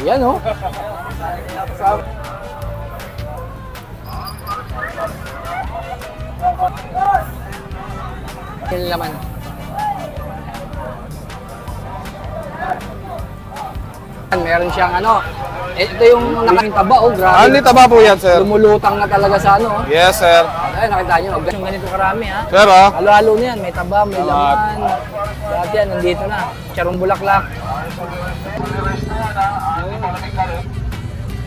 Yan, oh. Yan laman. Meron siyang ano. Ito yung nakaking taba, oh, grabe. Only taba po yan, sir. Lumulutang na talaga sa ano. Oh. Yes, sir. Ay, nakita nyo, yung ganito karami, ha? Sir, oh. Halo-halo na yan, may taba, may laman. Lahat yan, nandito na. Charong bulaklak.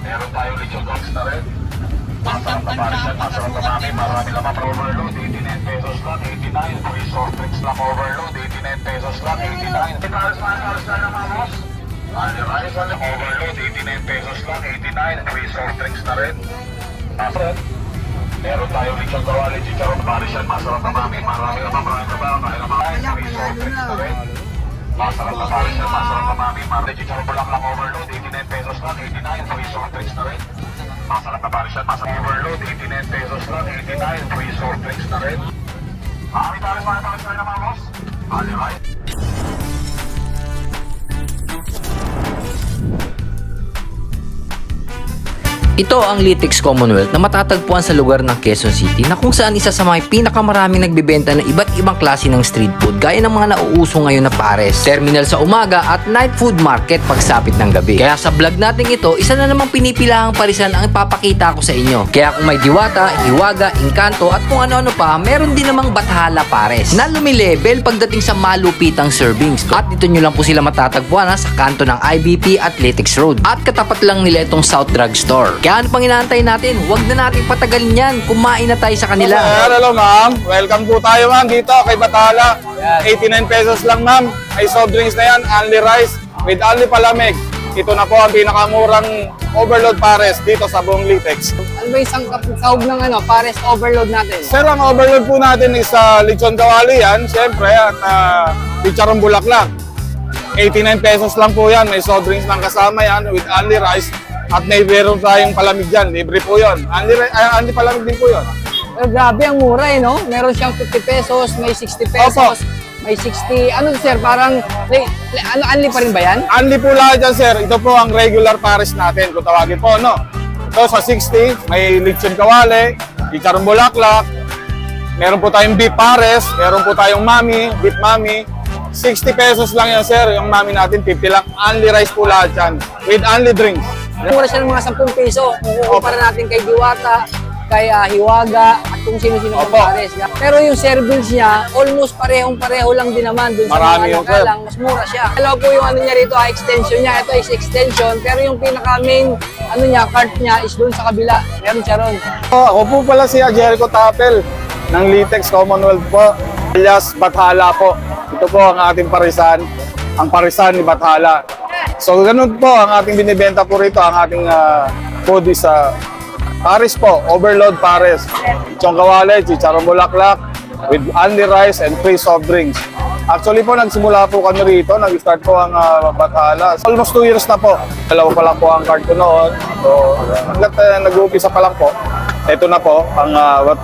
Meron tayong lechon box na rin. Masarap na parisyan, masarap na mami, marami naman overload, 89 pesos lang, 89. Free soft drinks lang overload, 89 pesos lang, 89. Paris na naman, boss. Rice overload, 89 pesos lang, 89. Free soft drinks na rin. Masarap. Meron tayong lechon kawali, chicharong parisyan, masarap na mami, marami naman, kaya naman, free soft drinks na rin. Masarap na parisyan, masarap na mami, marami chicharong bulaklak overload, 89 pesos lang, 89. Free soft drinks na rin. Masarap na parisyan, masarap overload, 89 pesos lang, 89. Free soft drinks na rin. Marami paris na naman, boss. Right. Ito ang Litex Commonwealth na matatagpuan sa lugar ng Quezon City na kung saan isa sa mga pinakamaraming nagbebenta ng iba't ibang klase ng street food gaya ng mga nauuso ngayon na pares, terminal sa umaga at night food market pagsapit ng gabi. Kaya sa vlog natin ito, isa na namang pinipilahang parisan ang ipapakita ko sa inyo. Kaya kung may Diwata, Hiwaga, Engkanto at kung ano-ano pa, meron din namang Bathala Pares na lumilevel pagdating sa malupitang servings. At dito nyo lang po sila matatagpuan sa kanto ng IBP at Litex Road. At katapat lang nila itong South Drug Store. Kaya ano pang inaantay natin? Huwag na natin patagalin yan. Kumain na tayo sa kanila. Sir, hello ma'am. Welcome po tayo ma'am dito kay Bathala. 89 pesos lang ma'am. May soft drinks na yan, only rice with only palamig. Ito na po ang pinakamurang overload pares dito sa buong Litex. Ano ba isang sahog ng ano, pares overload natin? Sir, ang overload po natin is lechon kawali yan, siyempre, at chicharong bulaklak. 89 pesos lang po yan. May soft drinks lang kasama yan with only rice. At may meron tayong palamig dyan. Libre po yun. Only palamig din po yun. Pero grabe, ang mura eh, no? Meron siyang 50 pesos, may 60 pesos, may 60. Ano sir, parang, ano, only pa rin ba yan? Only po lahat dyan, sir. Ito po ang regular pares natin, kung tawagin po, no? Ito sa 60, may lechon kawali, chicharong bulaklak, meron po tayong beef pares, meron po tayong mami, beef mami. 60 pesos lang yan, sir. Yung mami natin, 50 lang. Only rice po lahat yan, with only drinks. Mura siya ng mga 10 piso. Kung kukumpara natin kay Diwata, kay Hiwaga, at kung sino-sino pang pares. Pero yung servings niya, almost parehong-pareho lang din naman. Dun sa Marami mga yung sir. lang, mas mura siya. Alam po yung ano niya rito, extension niya. Ito is extension, pero yung pinaka-main ano niya, cart niya is dun sa kabila. Meron siya ron. Ako po pala si Jericho Tapel ng Litex Commonwealth po, alias Bathala po. Ito po ang ating parisan, ang parisan ni Bathala. So ganun po ang ating binibenta po rito, ang ating food is pares po, overload pares. Chong kawali, chicharong bulaklak with only rice and free soft drinks. Actually po, nagsimula po kami rito, nag-start po ang Bathala. Almost 2 years na po. Dalawa pa lang po ang card ko noon. So hanggat nag-uumpisa pa lang po, ito na po ang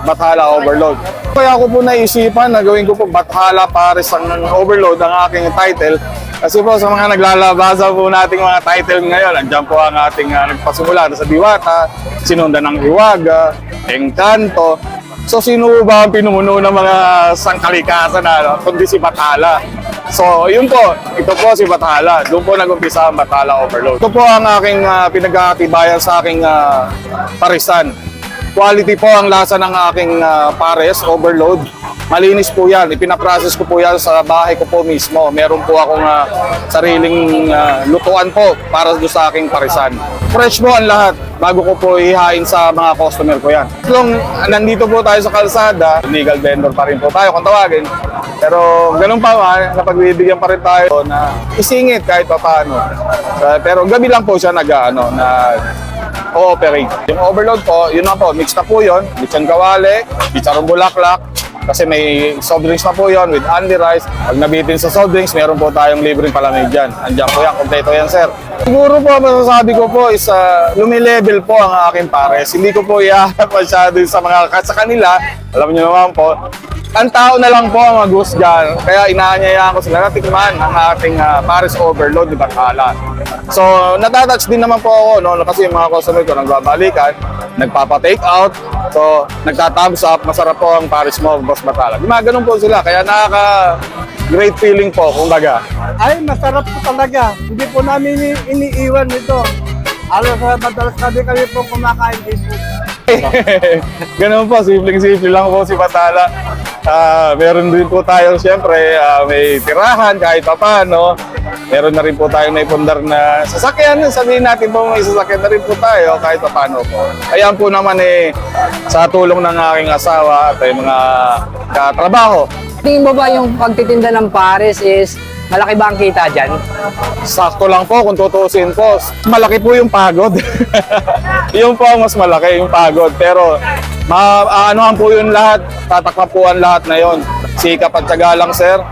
Bathala Overload. Kaya ako po naisipan na gawin ko po Bathala Pares ang overload ang aking title. Kasi po sa mga naglalabasa po nating mga title ngayon, andyan po ang ating nagpasimula sa Diwata, sinundan ng Hiwaga, Engkanto. So sino ba ang pinumuno ng mga sangkalikasan na kundi si Bathala? So yun po, ito po si Bathala. Doon po nag-umpisa ang Bathala Overload. Ito po ang aking pinag-aatibayan sa aking parisan. Quality po ang lasa ng aking pares, overload. Malinis po yan. Ipinaprocess ko po yan sa bahay ko po mismo. Meron po akong sariling lutuan po para doon sa aking parisan. Fresh po ang lahat bago ko po ihain sa mga customer ko yan. Long nandito po tayo sa kalsada, legal vendor pa rin po tayo kung tawagin. Pero ganun pa man, napagbibigyan pa rin tayo na isingit kahit pa paano. Pero gabi lang po siya nag-ooperate. Yung overload po, yun na po, mix na po yun. Lechon kawali, chicharong bulaklak. Kasi may soft drinks na po yun with only rice. Pag nabitin sa soft drinks, meron po tayong libreng palamig dyan. Andiyan po yan, kompleto yan sir. Siguro po, masasabi ko po is lumilevel po ang aking pares. Hindi ko po iyaharap masyado sa sa kanila. Alam niyo naman po, ang tao na lang po ang maghusga. Kaya inaanyayaan ko sila na tikman ang ating pares overload ni Bathala. So, natatouch din naman po ako, no? Kasi yung mga customer ko nagbabalikan, nagpapa-take out. So, nagta-thumbs up, masarap po ang pares mo, Boss Bathala. Gumaganon po sila, kaya great feeling po, kumbaga. Ay, masarap po talaga. Hindi po namin iniiwan ito. Alam sa madalas kami po kumakain dito. Ganun po, simpleng-simple lang po si Bathala. Meron din po tayo, siyempre, may tirahan kahit pa paano. Meron na rin po tayong naipundar na sasakyan. Sabihin natin po, may sasakyan na rin po tayo kahit pa paano po. Ayan po naman sa tulong ng aking asawa at mga katrabaho. Tingin mo ba yung pagtitinda ng pares is malaki ba ang kita dyan? Sakto lang po kung tutuusin po. Malaki po yung pagod. Yung po ang mas malaki, yung pagod. Pero anuhan po yun lahat, tatakmapuan lahat na yon. Sikap at tiyaga lang, sir.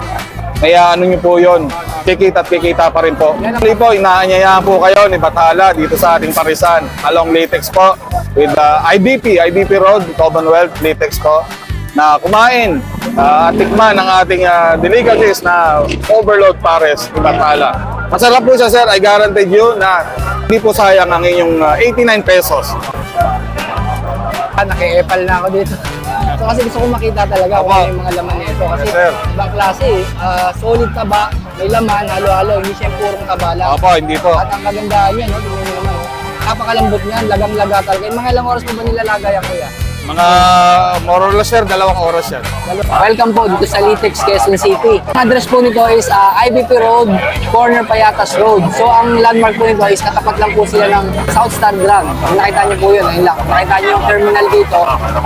Kaya ano nyo po yun, kikita at kikita pa rin po. Hindi po, inaanyayahan po kayo ni Bathala dito sa ating parisan. Along Litex po, with IBP Road, Commonwealth, Litex po, na kumain at tikman ang ating delicacies na overload pares ni Bathala. Masarap po siya, sir. I guaranteed you na hindi po sayang ang inyong 89 pesos. Naki-epal na ako dito. So kasi gusto ko makita talaga kung ano yung mga laman nito. Kasi Yes, sir. ibang klase, solid taba, may laman, halo-halo, hindi siya purong taba lang. Opo, hindi po. At ang kagandahan niya, no, tingnan niyo naman, napakalambot niyan, lagang-laga talaga. Yung mga ilang oras mo ba nilalagay ang kuya? Mga more or less, sir, 2 oras yan. Welcome po dito sa Litex, Quezon City. Ang address po nito is IBP Road, corner Payatas Road. So ang landmark po nito is katapat lang po sila ng South Star Grand. Kung nakita niyo po yun, ayun lang. Kung nakita niyo yung terminal dito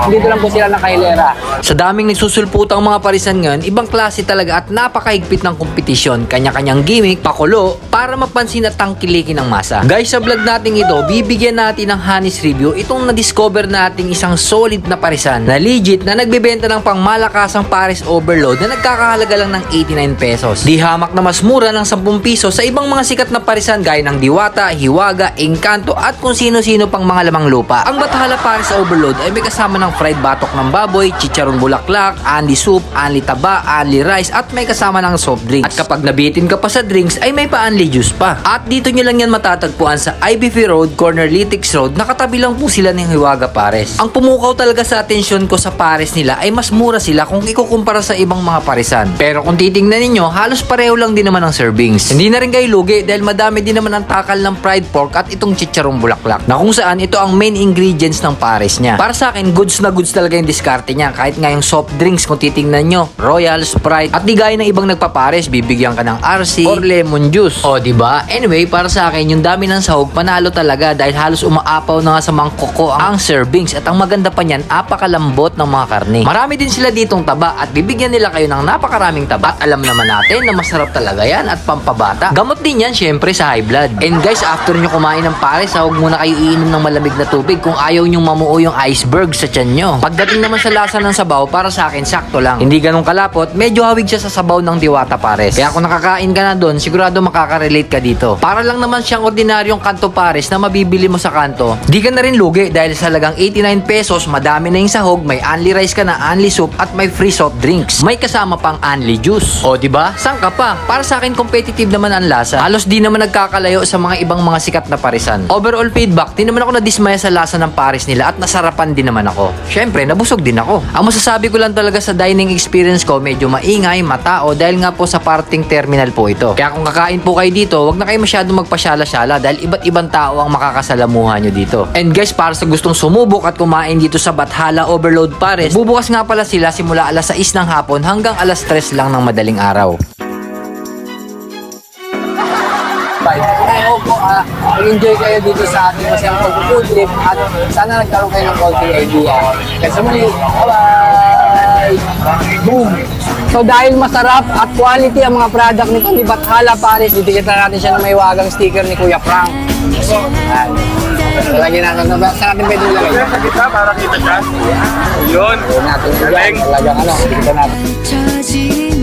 lang po sila nakahilera. Sa daming nagsusulputang mga parisan ngayon, ibang klase talaga at napakahigpit ng kompetisyon. Kanya-kanyang gimmick, pakulo, para mapansin at tangkilikin ng masa. Guys, sa vlog natin ito, bibigyan natin ng honest review itong na-discover nating isang solid na parisan na legit na nagbebenta ng pangmalakasang pares overload na nagkakahalaga lang ng 89 pesos. Di hamak na mas mura ng 10 piso sa ibang mga sikat na parisan gaya ng Diwata, Hiwaga, Engkanto at kung sino-sino pang mga lamang lupa. Ang Bathala Pares Overload ay may kasama ng fried batok ng baboy, chicharon bulaklak, anli soup, anli taba, anli rice at may kasama ng soft drinks. At kapag nabitin ka pa sa drinks ay may pa-anli juice pa. At dito nyo lang yan matatagpuan sa IBP Road, corner Litex Road, nakatabi lang po sila ng Hiwaga Pares. Ang pumukaw talaga sa atensyon ko sa pares nila ay mas mura sila kung ikukumpara sa ibang mga parisan. Pero kung titingnan ninyo, halos pareho lang din naman ang servings. Hindi na rin kayo lugi dahil madami din naman ang takal ng fried pork at itong chicharong bulaklak na kung saan ito ang main ingredients ng pares niya. Para sa akin, goods na goods talaga yung diskarte niya. Kahit nga yung soft drinks kung titingnan nyo, Royal, Sprite at di gaya ng ibang nagpapares, bibigyan ka ng RC or lemon juice. O diba? Anyway, para sa akin, yung dami ng sahog, panalo talaga dahil halos umaapaw na nga sa mangkoko ang servings at ang maganda pa niyan, apakalambot ng mga karne. Marami din sila ditong taba at bibigyan nila kayo ng napakaraming taba at alam naman natin na masarap talaga yan at pampabata. Gamot din yan syempre sa high blood. And guys, after nyo kumain ng pares, huwag muna kayo iinom ng malamig na tubig kung ayaw nyong mamuo yung iceberg sa tiyan nyo. Pagdating naman sa lasa ng sabaw, para sa akin sakto lang. Hindi ganun kalapot, medyo hawig siya sa sabaw ng Diwata Pares. Kaya kung nakakain ka na doon, sigurado makaka-relate ka dito. Para lang naman siyang ordinaryong kanto pares na mabibili mo sa kanto. Di ka na rin lugi dahil sa lagang 89 pesos, madami na yung sahog, may only rice ka na, only soup at may free soft drinks. May kasama pang only juice. O diba? Saan ka pa? Para sa akin competitive naman ang lasa. Halos di naman nagkakalayo sa mga ibang mga sikat na parisan. Overall feedback, di naman ako nadismaya sa lasa ng pares nila at nasarapan din naman ako. Syempre, nabusog din ako. Ang masasabi ko lang talaga sa dining experience ko, medyo maingay, matao dahil nga po sa parting terminal po ito. Kaya kung kakain po kayo dito, wag na kayo masyadong magpasyala-syala dahil iba't ibang tao ang makakasalamuhan nyo dito. And guys, para sa gustong sumubok at kumain dito sa Bathala Overload Pares, bubukas nga pala sila simula alas 6 ng hapon hanggang alas 3 lang ng madaling araw. I hope po mag-enjoy kayo dito sa ating masayang pag-food trip at sana nagkaroon kayo ng konting idea. Kasi muli, bye-bye! Boom! So dahil masarap at quality ang mga product nito ni Bathala Pares, didikita natin siya ng may wagang sticker ni Kuya Frank. Ayan. Lagyan natin. Saan natin pwede ilagay? Sa kita, para kita siya. Yun. Lagyan natin. Talagang dikita natin. touching